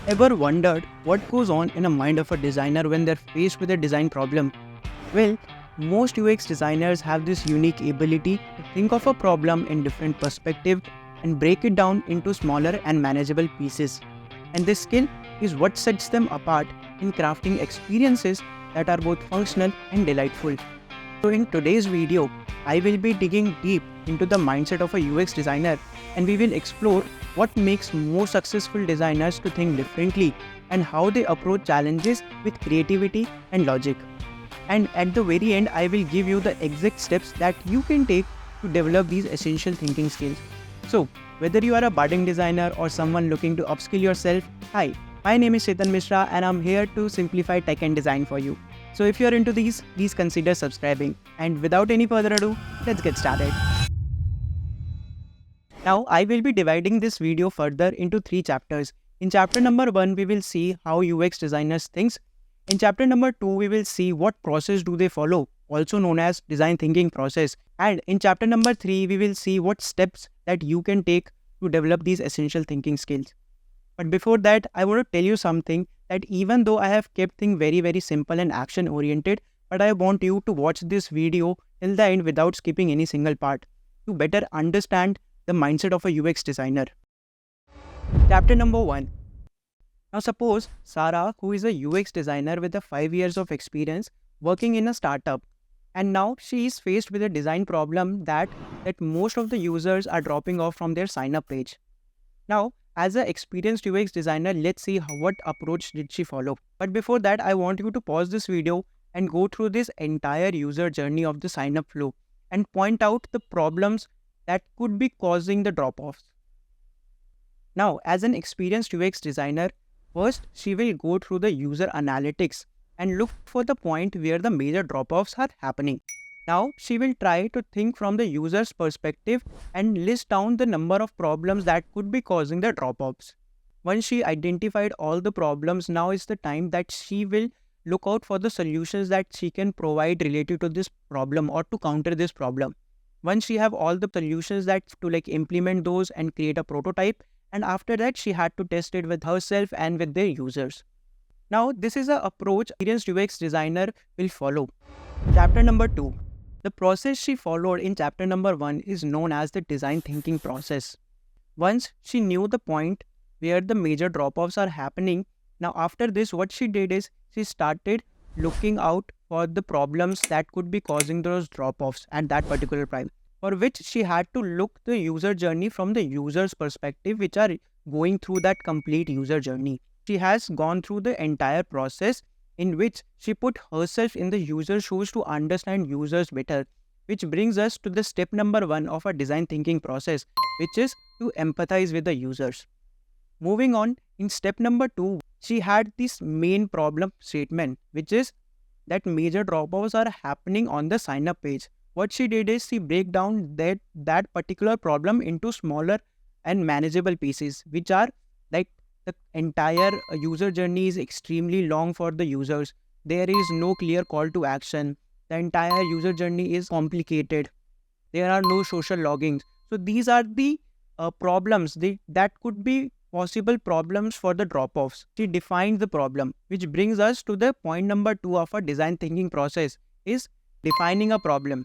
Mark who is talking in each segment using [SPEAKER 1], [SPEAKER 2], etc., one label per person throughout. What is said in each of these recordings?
[SPEAKER 1] Ever wondered what goes on in a mind of a designer when they're faced with a design problem? Well, most UX designers have this unique ability to think of a problem in different perspectives and break it down into smaller and manageable pieces. And this skill is what sets them apart in crafting experiences that are both functional and delightful. So in today's video, I will be digging deep into the mindset of a UX designer, and we will explore what makes most successful designers to think differently and how they approach challenges with creativity and logic. And at the very end, I will give you the exact steps that you can take to develop these essential thinking skills. So, whether you are a budding designer or someone looking to upskill yourself, hi, my name is Chetan Mishra and I'm here to simplify tech and design for you. So if you're into these, please consider subscribing. And without any further ado, let's get started. Now, I will be dividing this video further into 3 chapters. In chapter number 1, we will see how UX designers think. In chapter number 2, we will see what process do they follow, also known as design thinking process. And in chapter number 3, we will see what steps that you can take to develop these essential thinking skills. But before that, I want to tell you something that even though I have kept things very simple and action oriented, but I want you to watch this video till the end without skipping any single part to better understand the mindset of a UX designer. Chapter number 1. Now suppose Sarah, who is a UX designer with 5 years of experience working in a startup, and now she is faced with a design problem that most of the users are dropping off from their sign up page. Now, as an experienced UX designer, let's see what approach did she follow. But before that, I want you to pause this video and go through this entire user journey of the sign up flow and point out the problems that could be causing the drop-offs. Now, as an experienced UX designer, first she will go through the user analytics and look for the point where the major drop-offs are happening. Now, she will try to think from the user's perspective and list down the number of problems that could be causing the drop-offs. Once she identified all the problems, now is the time that she will look out for the solutions that she can provide related to this problem or to counter this problem. Once she have all the solutions that to implement those and create a prototype, and after that she had to test it with herself and with their users. Now, this is an approach experienced UX designer will follow. Chapter number 2. The process she followed in chapter number 1 is known as the design thinking process. Once she knew the point where the major drop-offs are happening, now after this what she did is she started looking out for the problems that could be causing those drop-offs at that particular time, for which she had to look the user journey from the user's perspective, which are going through that complete user journey. She has gone through the entire process in which she put herself in the user's shoes to understand users better, which brings us to the step number 1 of a design thinking process, which is to empathize with the users. Moving on, in step number 2, she had this main problem statement, which is that major drop-offs are happening on the sign-up page. What she did is she break down that particular problem into smaller and manageable pieces, which are like the entire user journey is extremely long for the users. There is no clear call to action. The entire user journey is complicated. There are no social logins. So these are the problems that could be possible problems for the drop-offs. She defined the problem, which brings us to the point number 2 of a design thinking process is defining a problem.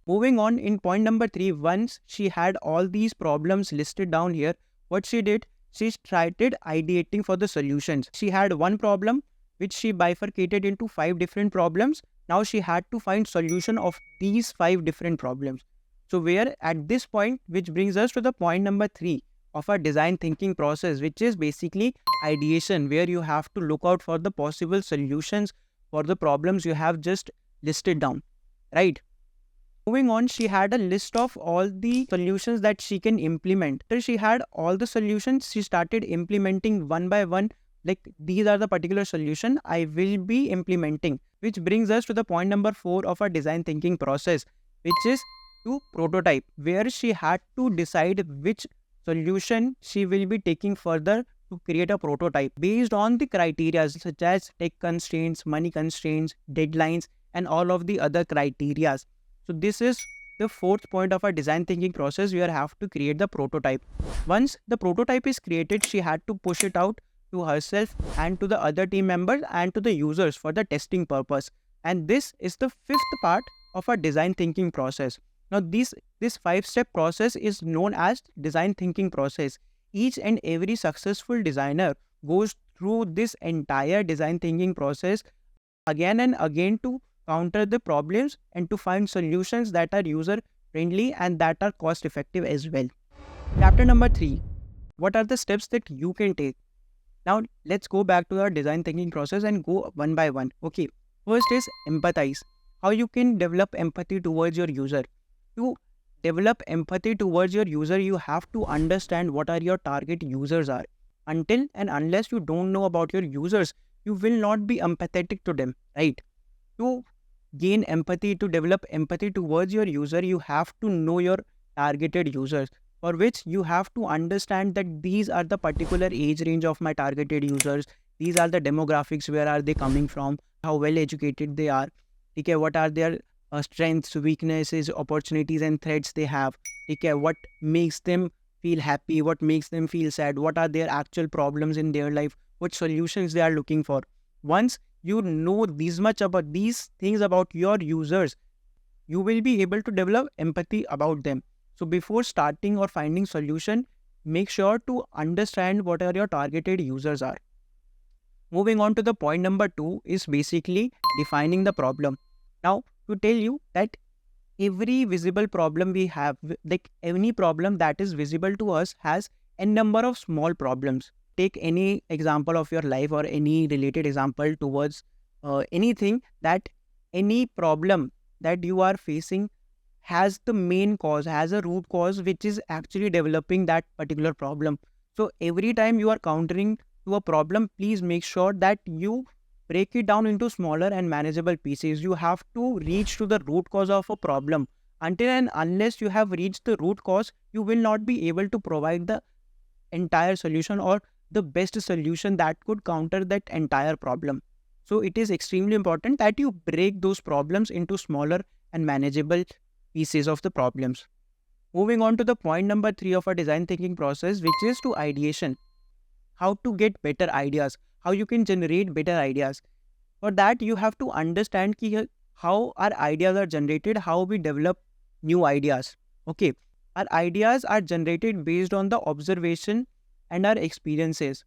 [SPEAKER 1] Moving on, in point number 3, once she had all these problems listed down here, what she did, she started ideating for the solutions. She had one problem which she bifurcated into 5 different problems. Now she had to find solution of these 5 different problems. So where at this point, which brings us to the point number 3 of a design thinking process, which is basically ideation, where you have to look out for the possible solutions for the problems you have just listed down, right? Moving on, she had a list of all the solutions that she can implement. After she had all the solutions, she started implementing one by one, like these are the particular solution I will be implementing, which brings us to the point number 4 of a design thinking process, which is to prototype, where she had to decide which solution she will be taking further to create a prototype based on the criteria such as tech constraints, money constraints, deadlines, and all of the other criteria. So this is the 4th point of our design thinking process. We have to create the prototype. Once the prototype is created, she had to push it out to herself and to the other team members and to the users for the testing purpose. And this is the fifth part of our design thinking process. Now this 5-step process is known as design thinking process. Each and every successful designer goes through this entire design thinking process again and again to counter the problems and to find solutions that are user friendly and that are cost effective as well. Chapter number 3. What are the steps that you can take? Now let's go back to our design thinking process and go one by one. Okay, first is empathize. How you can develop empathy towards your user. To develop empathy towards your user, you have to understand what are your target users are. Until and unless you don't know about your users, you will not be empathetic to them, right? To gain empathy, to develop empathy towards your user, you have to know your targeted users, for which you have to understand that these are the particular age range of my targeted users. These are the demographics, where are they coming from, how well educated they are, okay, what are their strengths, weaknesses, opportunities and threats they have, okay, what makes them feel happy, what makes them feel sad, what are their actual problems in their life, what solutions they are looking for. Once you know this much about these things about your users, you will be able to develop empathy about them. So before starting or finding solution, make sure to understand what are your targeted users are. Moving on to the point number 2 is basically defining the problem. Now, to tell you that every visible problem we have, like any problem that is visible to us, has a number of small problems. Take any example of your life or any related example towards anything, that any problem that you are facing has the main cause, has a root cause which is actually developing that particular problem. So every time you are countering to a problem, please make sure that you break it down into smaller and manageable pieces. You have to reach to the root cause of a problem. Until and unless you have reached the root cause, you will not be able to provide the entire solution or the best solution that could counter that entire problem. So it is extremely important that you break those problems into smaller and manageable pieces of the problems. Moving on to the point number 3 of our design thinking process, which is to ideation. How to get better ideas, how you can generate better ideas. For that, you have to understand how our ideas are generated, how we develop new ideas. Okay, our ideas are generated based on the observation and our experiences.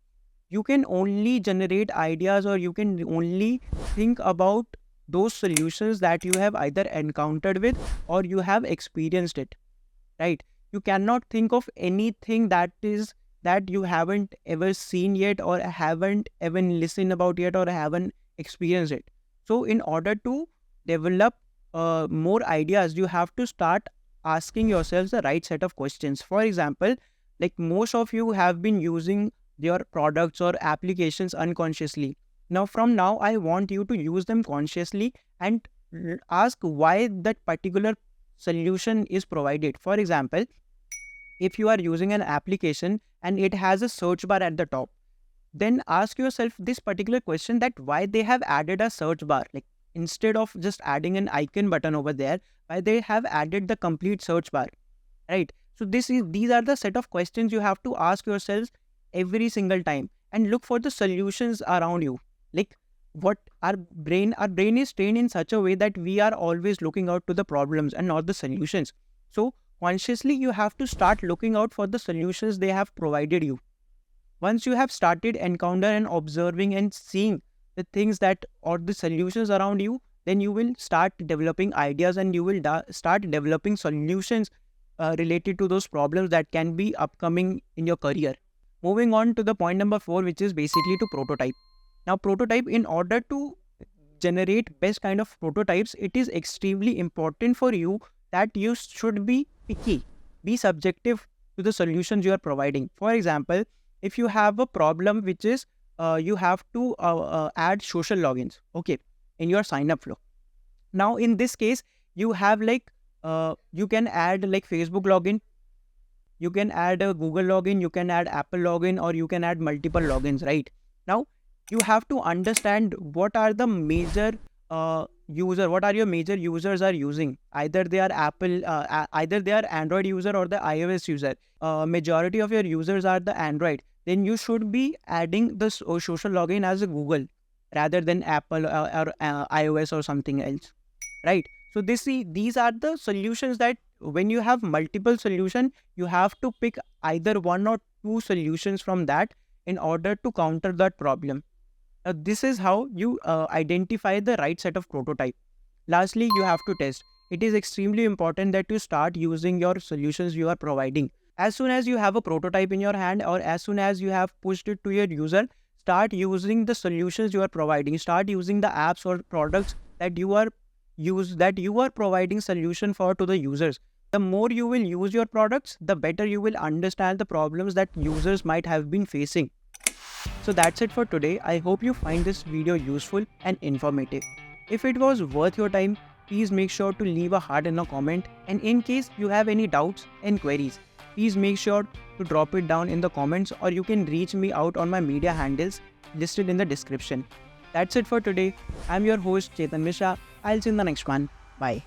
[SPEAKER 1] You can only generate ideas, or you can only think about those solutions that you have either encountered with or you have experienced it, right? You cannot think of anything that you haven't ever seen yet, or haven't even listened about yet, or haven't experienced it. So in order to develop more ideas, you have to start asking yourselves the right set of questions. For example, like most of you have been using your products or applications unconsciously. From now, I want you to use them consciously and ask why that particular solution is provided. For example, if you are using an application and it has a search bar at the top, then ask yourself this particular question, that why they have added a search bar. Like, instead of just adding an icon button over there, why they have added the complete search bar, right? So these are the set of questions you have to ask yourselves every single time, and look for the solutions around you. Like, what our brain is trained in such a way that we are always looking out to the problems and not the solutions. So consciously you have to start looking out for the solutions they have provided you. Once you have started encounter and observing and seeing the things that or the solutions around you, then you will start developing ideas, and you will start developing solutions related to those problems that can be upcoming in your career. Moving on to the point number 4, which is basically to prototype. Now, prototype, in order to generate best kind of prototypes, it is extremely important for you that you should be picky, be subjective to the solutions you are providing. For example, if you have a problem which is you have to add social logins, okay, in your sign up flow. Now, in this case, you have like you can add like Facebook login, you can add a Google login, you can add Apple login, or you can add multiple logins, right? Now, you have to understand what are the major what are your major users are using. Either they are either they are Android user or the iOS user. Majority of your users are the Android. then you should be adding the social login as a Google rather than Apple or iOS or something else, right? So these are the solutions that when you have multiple solution, you have to pick either one or two solutions from that in order to counter that problem. This is how you identify the right set of prototype. Lastly, you have to test. It is extremely important that you start using your solutions you are providing. As soon as you have a prototype in your hand, or as soon as you have pushed it to your user, start using the solutions you are providing. Start using the apps or products that you are providing solution for to the users. The more you will use your products, the better you will understand the problems that users might have been facing. So that's it for today. I hope you find this video useful and informative. If it was worth your time, please make sure to leave a heart in a comment, and in case you have any doubts and queries, please make sure to drop it down in the comments, or you can reach me out on my media handles listed in the description. That's it for today. I'm your host Chetan Mishra. I'll see you in the next one. Bye.